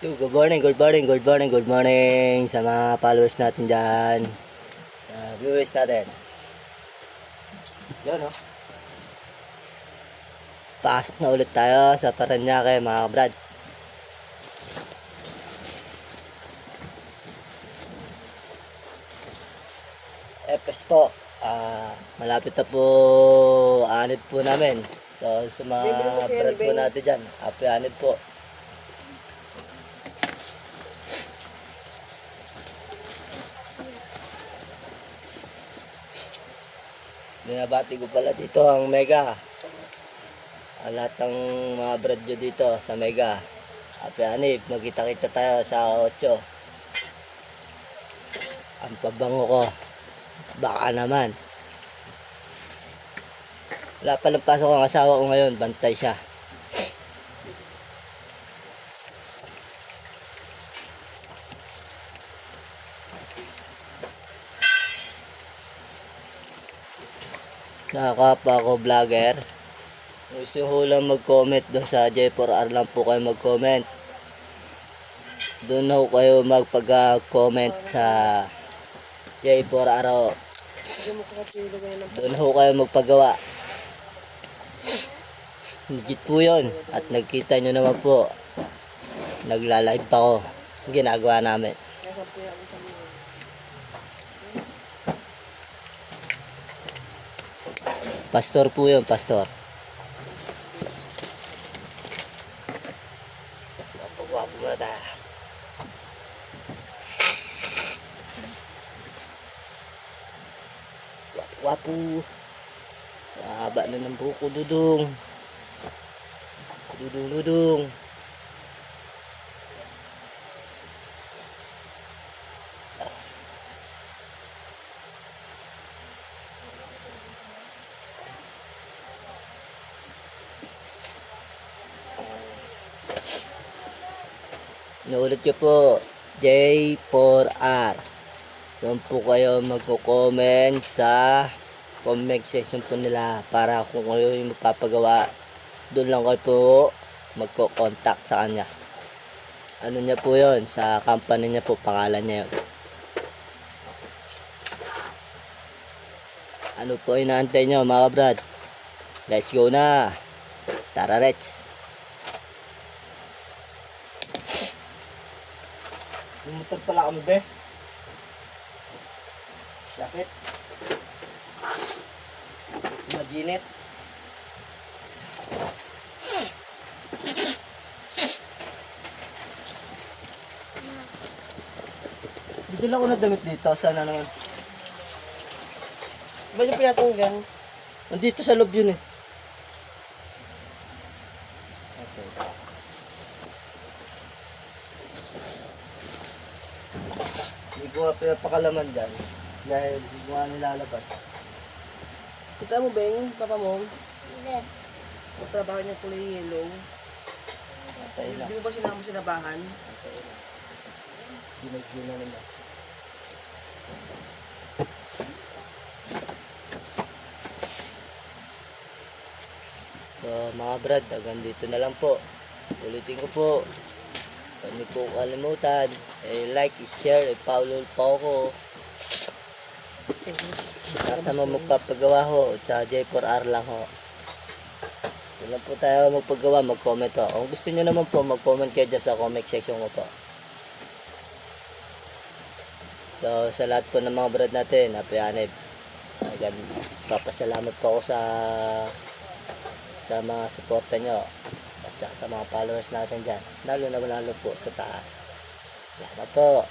Yo, good morning sa mga followers natin dyan, sa viewers natin. Yun, no? Pasok na ulit tayo sa Paranaque, mga kabrad. FS po, malapit na po anid po namin. So, sa mga brad po natin dyan, happy anid po. Binabati ko pala dito ang Mega. Lahat ng mga brad nyo dito sa Mega. Happy Anib, magkita-kita tayo sa 8. Ang pabango ko, baka naman. Wala palang pasok ang asawa ko ngayon, bantay siya. Nakakapa ako vlogger. Gusto ko lang mag-comment doon sa J4R lang po kayo mag-comment. Doon ho kayo magpag-comment sa J4R. Doon ho kayo magpagawa. Legit po yun. At nagkita nyo naman po. Nagla-live pa ako. Ginagawa namin. Pastor po yun, pastor. Pagwapo muna tayo. Wapo. Haba na ng buko, Dudong. Dudong. Inuulit ko po, J4R. Doon po kayo magko-comment sa comment section po nila para kung kayo yung magpapagawa, doon lang kayo po magko-contact sa kanya. Ano niya po yon, sa company niya po, pangalan niya yun. Ano po inaantay nyo mga brad? Let's go na. Tara, let's. Bumuntag pala kami, be. Sakit. Majinit. Dito lang ako na damit dito. Sana naman. Ba yung pinatunggan? Nandito sa loob yun eh. Okay. Hindi ko nga pinapakalaman dyan. Dahil hindi ko nga nilalabas. Kita mo ba yung papa mo? Hindi. Magtrabaho niya kulay yellow. Patay lang. Hindi mo ba sinama sinabahan? Patay lang. Ginag-gina na nila. So mga brad, hanggang dito na lang po. Ulitin ko po. Huwag niyo po kalimutan. Like, share, follow po ako. Nasa mo magpapagawa ho sa J4R lang ho. Kung lang po tayo magpagawa, mag-comment ho. Kung gusto nyo naman po, mag-comment kayo dyan sa comment section ko po. So sa lahat po ng mga brad natin, happy anib. Agad papasalamat po ako sa mga suporta nyo at sa mga followers natin dyan, lalo po sa taas. Salamat po.